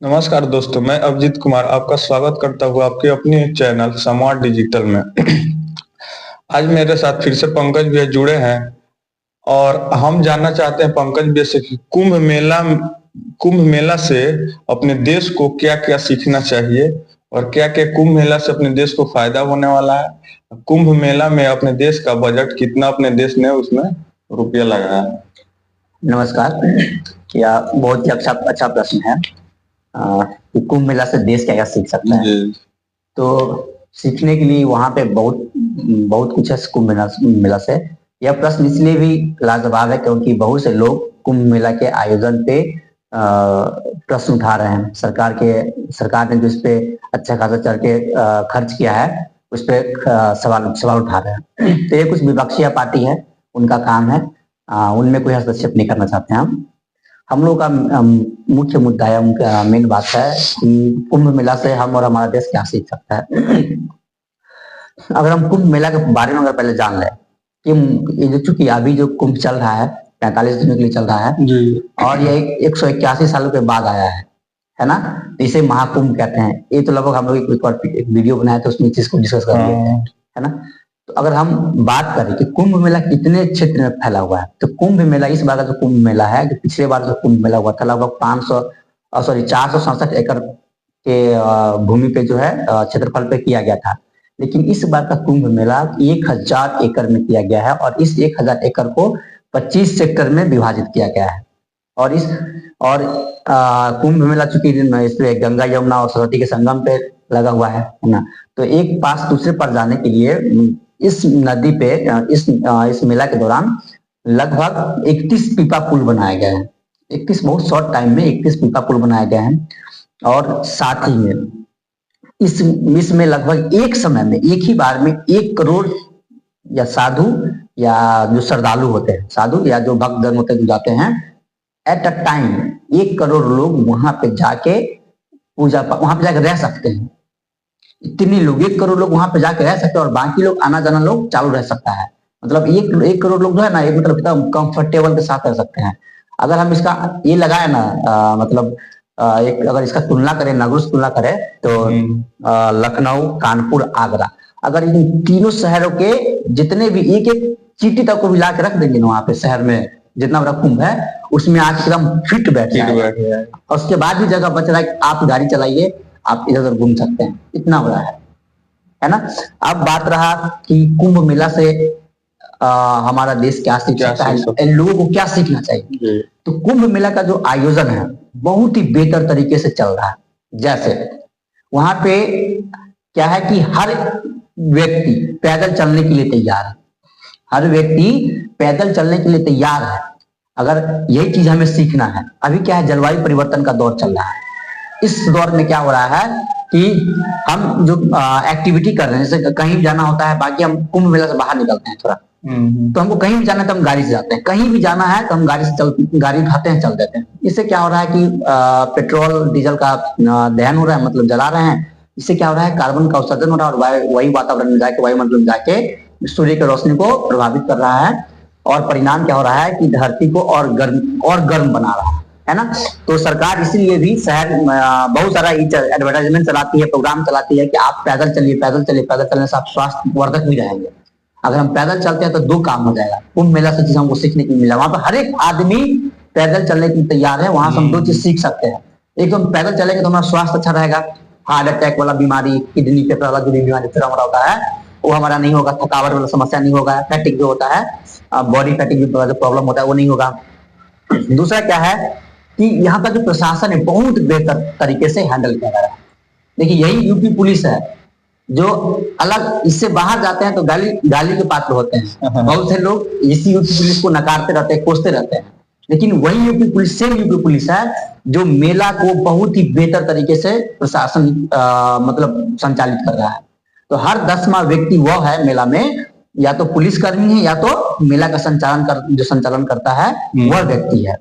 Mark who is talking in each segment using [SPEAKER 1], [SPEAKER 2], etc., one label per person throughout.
[SPEAKER 1] नमस्कार दोस्तों, मैं अभिजीत कुमार आपका स्वागत करता हूँ आपके अपने चैनल समार्ट डिजिटल में। आज मेरे साथ फिर से पंकज भैया जुड़े हैं और हम जानना चाहते हैं पंकज भैया से कि कुंभ मेला से अपने देश को क्या-क्या सीखना चाहिए और क्या-क्या कुंभ मेला से अपने देश को फायदा होने वाला है। कुंभ मेला में अपने देश का बजट कितना अपने देश ने उसमें रुपया लगाया है।
[SPEAKER 2] नमस्कार। यह बहुत ही अच्छा अच्छा प्रश्न है कि कुंभ मेला से देश क्या क्या सीख सकता है। तो सीखने के लिए वहां पे बहुत बहुत कुछ है कुंभ मेला से। यह प्रश्न इसलिए भी लाजवाब है क्योंकि बहुत से लोग कुंभ मेला के आयोजन पे प्रश्न उठा रहे हैं। सरकार ने जो इस पे अच्छा खासा चढ़ के खर्च किया है उस पे सवाल उठा रहे हैं। तो ये कुछ विपक्षी पार्टी है, उनका काम है, उनमें कोई हस्तक्षेप नहीं करना चाहते हैं हम लोग का मुख्य मुद्दा है, मेन बात है कि कुंभ मेला से हम और हमारा देश क्या सीख सकता है। अगर हम कुंभ मेला के बारे में अगर पहले जान लें कि ये जो चूंकि अभी जो कुंभ चल रहा है 45 दिनों के लिए चल रहा है जी। और ये 181 सालों के बाद आया है ना। तो इसे महाकुंभ कहते हैं। ये तो लगभग हम लोग एक वीडियो बनाया था, उसमें चीज को डिस्कस कर लिया है ना। तो अगर हम बात करें कि कुंभ मेला कितने क्षेत्र में फैला हुआ है, तो कुंभ मेला इस बार का जो कुंभ मेला है, जो पिछले बार जो कुंभ मेला हुआ था लगभग 467 एकड़ के भूमि पे जो है क्षेत्रफल पे किया गया था। लेकिन इस बार का कुंभ मेला 1000 एकड़ में किया गया है और इस 1000 एकड़ को 25 सेक्टर में विभाजित किया गया है। और कुंभ मेला चूंकि इस पे गंगा यमुना और सरस्वती के संगम पे लगा हुआ है ना, तो एक पास दूसरे पर जाने के लिए इस नदी पे इस मेला के दौरान लगभग 31 पीपा पुल बनाए गए हैं। 31 बहुत शॉर्ट टाइम में 31 पीपा पुल बनाए गए हैं। और साथ ही में इसमें लगभग एक समय में एक ही बार में 1 करोड़ या साधु या जो श्रद्धालु होते हैं, साधु या जो भक्तजन होते हैं जो जाते हैं, एट अ टाइम 1 करोड़ लोग वहां पे जाके वहां पे जाके रह सकते हैं। इतने लोग 1 करोड़ लोग वहां पे जाके रह सकते हैं और बाकी लोग आना जाना लोग चालू रह सकता है। मतलब 1 करोड़ लोग जो है ना, एक मतलब एकदम कंफर्टेबल के साथ रह सकते हैं। अगर हम इसका ये लगाए ना एक अगर इसका तुलना करें, नगरों से तुलना करें तो लखनऊ, कानपुर, आगरा, अगर इन तीनों शहरों के जितने भी एक एक चीटी तक को मिला के रख देंगे ना वहां पे शहर में, जितना बड़ा कुंभ है उसमें आज एकदम फिट बैठ जाएगा। और उसके बाद भी जगह बच रहा है, आप गाड़ी चलाइए, आप इधर उधर घूम सकते हैं, इतना बड़ा है ना। अब बात रहा कि कुंभ मेला से हमारा देश क्या सीख सकता है, लोगों को क्या सीखना चाहिए। तो कुंभ मेला का जो आयोजन है बहुत ही बेहतर तरीके से चल रहा है। जैसे वहां पे क्या है कि हर व्यक्ति पैदल चलने के लिए तैयार है, हर व्यक्ति पैदल चलने के लिए तैयार है। अगर यही चीज हमें सीखना है, अभी क्या है जलवायु परिवर्तन का दौर चल रहा है। इस दौर में क्या हो रहा है कि हम जो एक्टिविटी कर रहे हैं, जैसे कहीं जाना होता है, बाकी हम कुंभ मेला से बाहर निकलते हैं थोड़ा, तो हमको कहीं भी जाना है तो हम गाड़ी से जाते हैं, कहीं भी जाना है तो हम गाड़ी उठाते हैं, चल देते हैं। इससे क्या हो रहा है कि पेट्रोल डीजल का दहन हो रहा है, मतलब जला रहे हैं। इससे क्या हो रहा है, कार्बन का उत्सर्जन हो रहा है और वही वातावरण में जाके, वायुमंडल में जाके सूर्य की रोशनी को प्रभावित कर रहा है। और परिणाम क्या हो रहा है कि धरती को और गर्म बना रहा है ना। तो सरकार इसीलिए भी शहर बहुत सारा एडवर्टाइजमेंट चलाती है, प्रोग्राम चलाती है कि आप पैदल चलिए, पैदल चलिए, पैदल चलने से आप स्वास्थ्य वर्धक भी रहेंगे। अगर हम पैदल चलते हैं तो 2 काम हो जाएगा। कुंभ मेला से चीज हमको सीखने को मिला, वहां पर हर एक आदमी पैदल चलने के लिए तैयार है। वहां से हम 2 चीज सीख सकते हैं। एक तो हम पैदल चलेंगे तो हमारा स्वास्थ्य अच्छा रहेगा, हार्ट अटैक वाला बीमारी, किडनी पे वाला जो बीमारी होता है वो हमारा नहीं होगा, थकावट वाला समस्या नहीं होगा, फैटिक जो होता है, बॉडी फैटिक जो प्रॉब्लम होता है वो नहीं होगा। दूसरा क्या है कि यहाँ का जो प्रशासन है बहुत बेहतर तरीके से हैंडल किया जा रहा है। देखिए यही यूपी पुलिस है जो अलग इससे बाहर जाते हैं तो गाली के पात्र होते हैं। बहुत से लोग इसी यूपी पुलिस को नकारते रहते हैं, कोसते रहते हैं, लेकिन वही UP police same UP police है जो मेला को बहुत ही बेहतर तरीके से प्रशासन मतलब संचालित कर रहा है। तो हर 10वां व्यक्ति वो है मेला में, या तो पुलिसकर्मी है या तो मेला का संचालन करता है वह व्यक्ति है।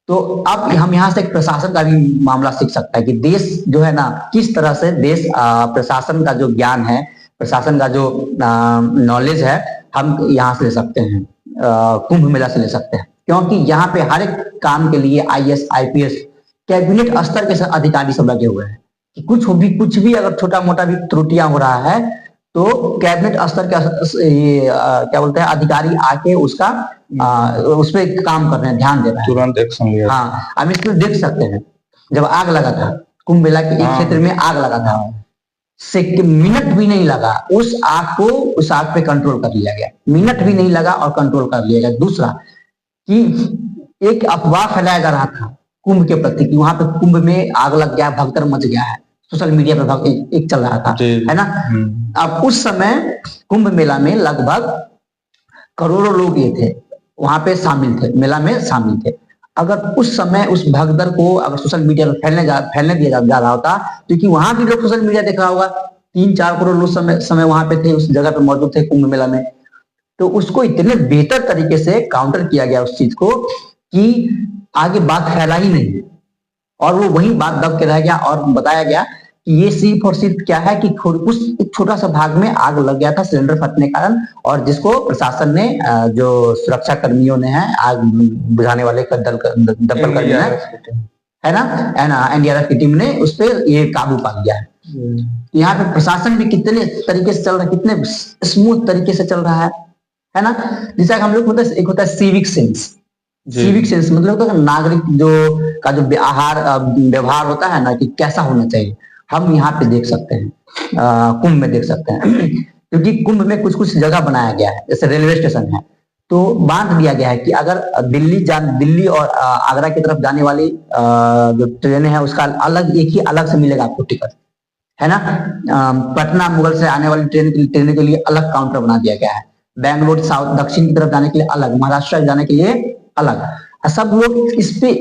[SPEAKER 2] तो अब हम यहाँ से एक प्रशासन का भी मामला सीख सकता है कि देश जो है ना, किस तरह से देश प्रशासन का जो ज्ञान है, प्रशासन का जो नॉलेज है, हम यहाँ से ले सकते हैं, कुंभ मेला से ले सकते हैं। क्योंकि यहाँ पे हर एक काम के लिए IAS IPS कैबिनेट स्तर के अधिकारी सब लगे हुए हैं कि कुछ भी अगर छोटा मोटा भी त्रुटियां हो रहा है तो कैबिनेट स्तर का क्या बोलते हैं अधिकारी आके उसका उस पर काम कर रहे हैं, ध्यान दे रहे हैं,
[SPEAKER 1] तुरंत एक्शन लिया।
[SPEAKER 2] हाँ, हम इसमें देख सकते हैं जब आग लगा था कुंभ मेला के एक क्षेत्र में आग लगा था, मिनट भी नहीं लगा उस आग पे कंट्रोल कर लिया गया, मिनट भी नहीं लगा और कंट्रोल कर लिया गया। दूसरा कि एक अफवाह फैलाया जा रहा था कुंभ के प्रति कि वहां पे कुंभ में आग लग गया, भगदड़ मच गया है, सोशल मीडिया पर एक चल रहा था, है ना। अब उस समय कुंभ मेला में लगभग करोड़ों लोग ये थे वहां पे शामिल थे, मेला में शामिल थे। अगर उस समय उस भगदड़ को अगर सोशल मीडिया पर फैलने दिया जा रहा होता, क्योंकि वहां भी लोग सोशल मीडिया देख रहा होगा, 3-4 करोड़ लोग समय वहां पे थे, उस जगह पे मौजूद थे कुंभ मेला में, तो उसको इतने बेहतर तरीके से काउंटर किया गया उस चीज को कि आगे बात फैला ही नहीं और वो वही बात दब के रह गया और बताया गया कि ये सिर्फ और सिर्फ क्या है कि उस एक छोटा सा भाग में आग लग गया था सिलेंडर फटने के कारण, और जिसको प्रशासन ने जो सुरक्षा कर्मियों ने है आग बुझाने वाले दमकल कर्मियों है ना एनडीआरएफ की टीम ने उस पर ये काबू पा लिया है। यहाँ पे प्रशासन भी कितने तरीके से चल रहा है, कितने स्मूथ तरीके से चल रहा है ना। जैसा हम लोग एक होता है सिविक सेंस, सिविक सेंस मतलब तो नागरिक जो व्यवहार होता है ना कि कैसा होना चाहिए, हम यहाँ पे देख सकते हैं, कुंभ में देख सकते हैं क्योंकि कुंभ में कुछ जगह बनाया गया है, जैसे रेलवे स्टेशन है तो बांध दिया गया है कि अगर दिल्ली और आगरा की तरफ जाने वाली जो ट्रेन है उसका एक ही अलग से मिलेगा आपको टिकट, है ना। पटना मुगल से आने वाली ट्रेन के लिए अलग काउंटर बना दिया गया है, बैंगलोर साउथ दक्षिण की तरफ जाने के लिए अलग, महाराष्ट्र जाने के लिए अलग। सब लोग इस पे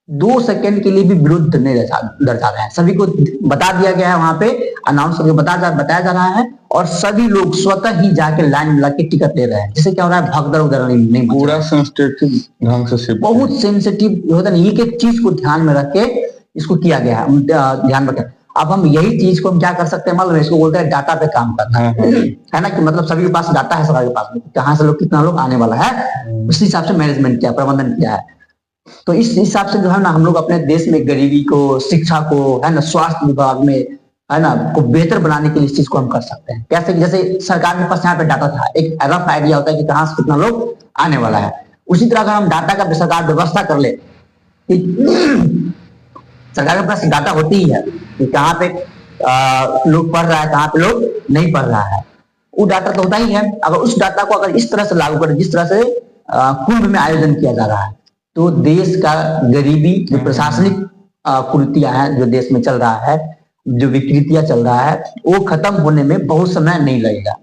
[SPEAKER 2] 2 सेकंड के लिए भी विरुद्ध नहीं दर्शा रहे हैं, सभी को बता दिया गया है, वहां पे अनाउंस करके बताया जा रहा है और सभी लोग स्वतः ही जाके लाइन में लग के टिकट ले रहे हैं, जिससे क्या हो रहा है भगदड़ उधर नहीं
[SPEAKER 1] पूरा सेंसिटिव ढंग से
[SPEAKER 2] बहुत सेंसिटिव होता है, एक चीज को ध्यान में रख के इसको किया गया है, ध्यान रखें। अब हम यही चीज को हम क्या कर सकते हैं, मालूम है, इसको बोलते हैं डाटा पे काम करना है ना, कि मतलब सभी के पास डाटा है, सभी के पास कहाँ से लोग कितना लोग आने वाला है, उस हिसाब से मैनेजमेंट किया, प्रबंधन किया है। तो इस हिसाब से जो है ना हम लोग अपने देश में गरीबी को, शिक्षा को, है ना, स्वास्थ्य विभाग में, है ना, को बेहतर बनाने के लिए इस चीज को हम कर सकते हैं। कैसे, जैसे सरकार के पास यहाँ पे डाटा था, एक रफ आइडिया होता है कि कहाँ से कितना लोग आने वाला है, उसी तरह अगर हम डाटा का सरकार व्यवस्था कर ले, सरकार के पास डाटा होती ही है कि कहाँ पे लोग पढ़ रहा है, कहाँ पे लोग नहीं पढ़ रहा है, वो डाटा तो होता ही है। अगर उस डाटा को अगर इस तरह से लागू करें जिस तरह से कुंभ में आयोजन किया जा रहा है, तो देश का गरीबी, जो प्रशासनिक कुरीतियां हैं जो देश में चल रहा है, जो विकृतियां चल रहा है, वो खत्म होने में बहुत समय नहीं लगेगा,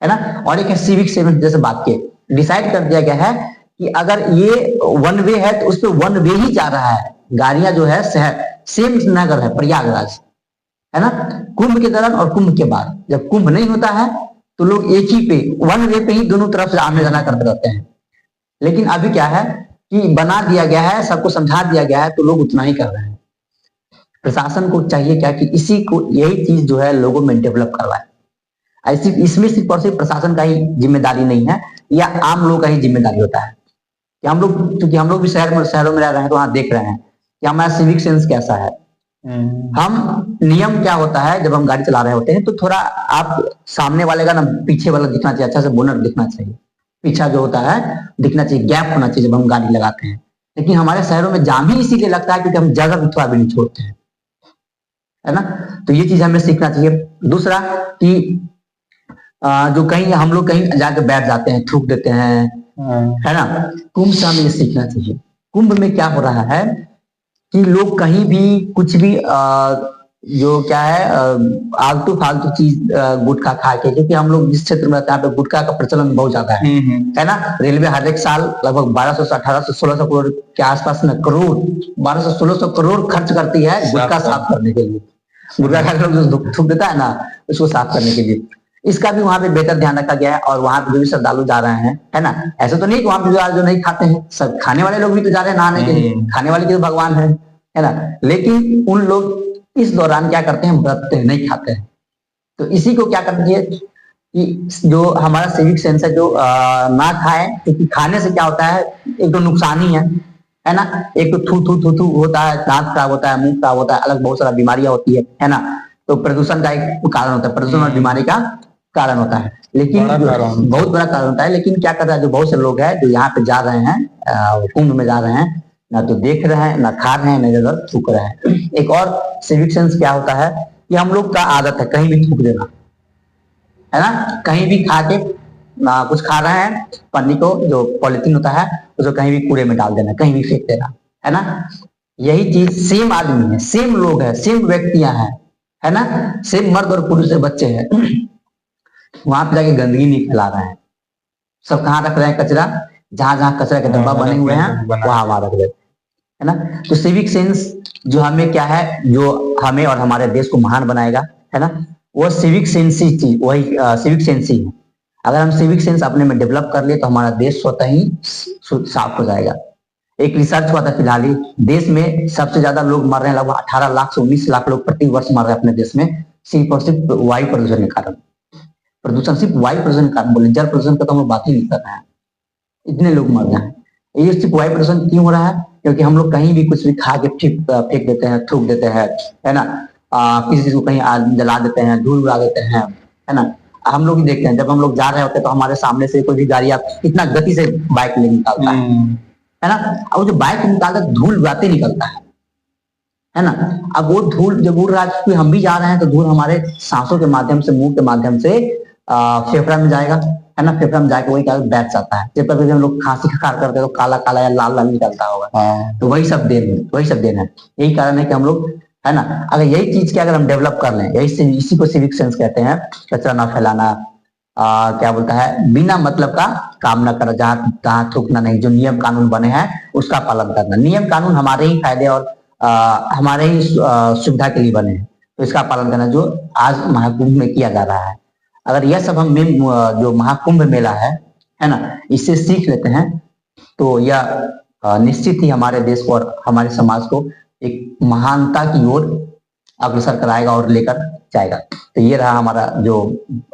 [SPEAKER 2] है ना। और एक सिविक सेंस जैसे बात के डिसाइड कर दिया गया है कि अगर ये 1 वे है तो उस पर 1 वे ही जा रहा है, गाड़ियां जो है शहर सेम नगर है प्रयागराज, है ना, कुंभ के दौरान और कुंभ के बाद। जब कुंभ नहीं होता है तो लोग एक ही पे 1 वे पे ही दोनों तरफ से आने जाना करते रहते हैं, लेकिन अभी क्या है कि बना दिया गया है, सबको समझा दिया गया है, तो लोग उतना ही कर रहे हैं। प्रशासन को चाहिए क्या कि इसी को, यही चीज जो है लोगों में डेवलप करवाए। ऐसी इसमें सिर्फ और सिर्फ प्रशासन का ही जिम्मेदारी नहीं है, या आम लोगों का ही जिम्मेदारी होता है कि हम लोग, क्योंकि हम लोग भी शहरों में रह रहे हैं तो वहां देख रहे हैं कि हमारा सिविक सेंस कैसा है। हम नियम क्या होता है, जब हम गाड़ी चला रहे होते हैं तो थोड़ा आप सामने वाले का ना पीछे वाला दिखना चाहिए, अच्छा से बोनट दिखना चाहिए, पीछा जो होता है दिखना चाहिए, गैप होना चाहिए जब हम गाड़ी लगाते हैं। लेकिन हमारे शहरों में जाम ही इसीलिए लगता है क्योंकि हम जगह भी थोड़ा भी नहीं छोड़ते हैं, है ना। तो ये चीज हमें सीखना चाहिए। दूसरा कि जो कहीं हम लोग कहीं जाकर बैठ जाते हैं, थूक देते हैं, है ना, कुंभ से हमें ये सीखना चाहिए। कुंभ में क्या हो रहा है कि लोग कहीं भी कुछ भी जो क्या है आलतू फालतू चीज गुटखा खा के, क्योंकि हम लोग जिस क्षेत्र में रहते हैं यहाँ पे गुटखा का प्रचलन बहुत ज्यादा है ना। रेलवे हर एक साल लगभग 1200 से 1800 1600 करोड़ के आसपास में, करोड़ 1200 1600 करोड़ खर्च करती है गुटखा साफ करने के लिए। गुटखा खा के लोग थूक देता है ना, उसको साफ करने के लिए। इसका भी वहां पे बेहतर ध्यान रखा गया है और वहां पे जो भी श्रद्धालु जा रहे हैं, है ना, ऐसा तो नहीं कि वहां पे जो नहीं खाते हैं, सब खाने वाले लोग भी तो जा रहे हैं नहाने के लिए, खाने वाले के तो भगवान है ना। लेकिन उन लोग इस दौरान क्या करते हैं, व्रत नहीं खाते हैं। तो इसी को क्या करना चाहिए कि जो हमारा सिविक सेंस है जो ना खाए, क्योंकि खाने से क्या होता है, एक तो नुकसान ही है, है ना। एक तो थू थू थू थू होता है, दांत खराब होता है, मुंह खराब होता है, अलग बहुत सारा बीमारियां होती है ना। तो प्रदूषण का एक कारण होता है, प्रदूषण और बीमारी का कारण होता है। लेकिन बहुत बड़ा कारण होता है। लेकिन क्या कर रहा है, जो बहुत से लोग हैं जो यहाँ पे जा रहे हैं, कुंभ में जा रहे हैं, ना तो देख रहे हैं, ना खा रहे हैं, ना इधर थूक रहे हैं। एक और सिविक सेंस क्या होता है कि हम लोग का आदत है कहीं भी थूक देना, है ना। कहीं भी खा के कुछ खा रहे हैं, पन्नी को जो पॉलिथीन होता है उसको कहीं भी कूड़े में डाल देना, कहीं भी फेंक देना, है ना। यही चीज सेम आदमी है, सेम लोग है, सेम व्यक्तियां हैं, है ना। सेम मर्द और पुरुष से बच्चे हैं। वहां पे जाके गंदगी नहीं फैला रहे हैं। सब कहाँ रख रहे हैं कचरा, जहां जहां कचरा के डब्बा बने हुए हैं वहां वहां रख देते, है ना। तो सिविक सेंस जो हमें क्या है, जो हमें और हमारे देश को महान बनाएगा, है ना, वो सिविक सेंस ही चीज, वही सिविक सेंस ही है। अगर हम सिविक सेंस अपने में डेवलप कर लिए तो हमारा देश स्वतः ही साफ हो जाएगा। एक रिसर्च हुआ था फिलहाल ही, देश में सबसे ज्यादा लोग मर रहे हैं, लगभग 18 लाख से 19 लाख लोग प्रति वर्ष मर रहे हैं अपने देश में, सिर्फ और सिर्फ वायु प्रदूषण के कारण। प्रदूषण सिर्फ वायु प्रदूषण के कारण बोले, जल प्रदूषण का तो हम लोग बात ही नहीं कर रहे हैं। इतने लोग मर रहे हैं। ये सिर्फ वायु प्रदूषण क्यों हो रहा है? क्योंकि हम लोग कहीं भी कुछ भी खा के फेंक देते हैं, थूक देते हैं, है ना। किसी चीज को कहीं जला देते हैं, धूल उड़ा देते हैं, है ना। हम लोग ही देखते हैं, जब हम लोग जा रहे होते हैं तो हमारे सामने से कोई भी गाड़ी कितना गति से बाइक ले निकालता है ना। अब जो बाइक निकालता है धूल उड़ाते निकलता है ना। अब वो धूल जब उड़ रहा है, हम भी जा रहे हैं तो धूल हमारे सांसों के माध्यम से, मुंह के माध्यम से फेफड़ा में जाएगा, है ना। फेफड़ा में जाके वही बैठ जाता है। जब कभी हम लोग खांसी खार करते हैं तो काला काला या लाल लाल निकलता होगा। तो वही सब देन है। यही कारण है कि हम लोग, है ना, अगर यही चीज की अगर हम डेवलप कर लें, इसी को सिविक सेंस कहते हैं। कचरा ना फैलाना, क्या बोलता है, बिना मतलब का काम ना करना, जहाँ थूकना नहीं, जो नियम कानून बने हैं उसका पालन करना। नियम कानून हमारे ही फायदे और हमारे ही सुविधा के लिए बने हैं, तो इसका पालन करना जो आज महाकुंभ में किया जा रहा है। अगर यह सब हम जो महाकुंभ मेला है ना, इससे सीख लेते हैं तो यह निश्चित ही हमारे देश को और हमारे समाज को एक महानता की ओर अग्रसर कराएगा और लेकर जाएगा। तो ये रहा हमारा जो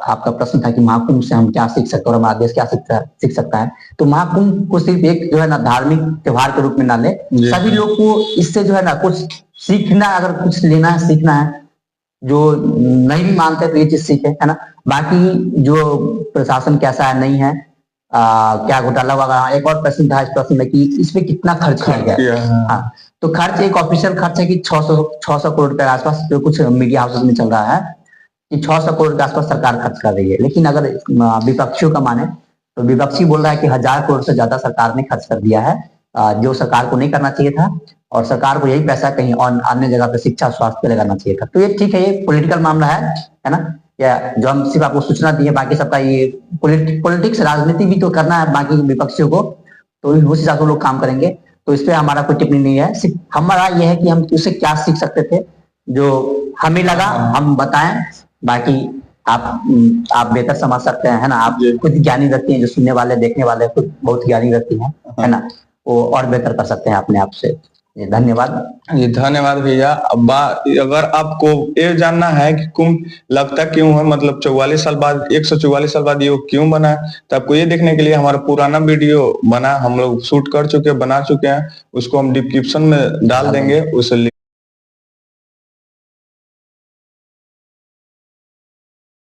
[SPEAKER 2] आपका प्रश्न था कि महाकुंभ से हम क्या सीख सकते हैं और हमारा देश क्या सीख सकता है। तो महाकुंभ को सिर्फ एक जो है ना धार्मिक त्योहार के रूप में ना ले, सभी लोग को इससे जो है ना कुछ सीखना, अगर कुछ लेना है, सीखना है। जो नहीं भी मानते तो ये चीज सीखे, है ना। बाकी जो प्रशासन कैसा है, नहीं है, क्या घोटाला वगैरह। एक और प्रश्न था इस प्रश्न में कि इसमें कितना खर्च किया गया। हाँ, तो खर्च एक ऑफिशियल खर्च है कि 600 करोड़ के आसपास, जो कुछ मीडिया हाउसेस में चल रहा है कि 600 करोड़ के आसपास सरकार खर्च कर रही है। लेकिन अगर विपक्षियों का माने तो विपक्षी बोल रहा है कि 1000 करोड़ से ज्यादा सरकार ने खर्च कर दिया है, जो सरकार को नहीं करना चाहिए था। और सरकार को यही पैसा कहीं और अन्य जगह पे शिक्षा स्वास्थ्य पे लगाना चाहिए था। तो ये ठीक है, ये पॉलिटिकल मामला है ना। या जो हम सिर्फ आपको सूचना दी है, बाकी सबका ये पॉलिटिक्स, राजनीति भी तो करना है बाकी विपक्षियों को, तो उस हिसाब से लोग काम करेंगे। तो इस पे हमारा कोई टिप्पणी नहीं है। सिर्फ हमारा यह है कि हम उससे क्या सीख सकते थे, जो हमें लगा हम बताएं। बाकी आप बेहतर समझ सकते हैं, है ना। आप खुद ज्ञानी व्यक्ति हैं, जो सुनने वाले देखने वाले खुद बहुत ज्ञानी व्यक्ति हैं, है ना। वो और बेहतर कर सकते हैं अपने आप से। धन्यवाद
[SPEAKER 1] जी, धन्यवाद भैया। अगर आपको ये जानना है कि कुंभ लगता क्यों है, मतलब 44 साल बाद, 144 साल बाद ये क्यों बना है, तो आपको ये देखने के लिए हमारा पुराना वीडियो बना, हम लोग शूट कर चुके हैं, बना चुके हैं, उसको हम डिस्क्रिप्शन में डाल देंगे, उसे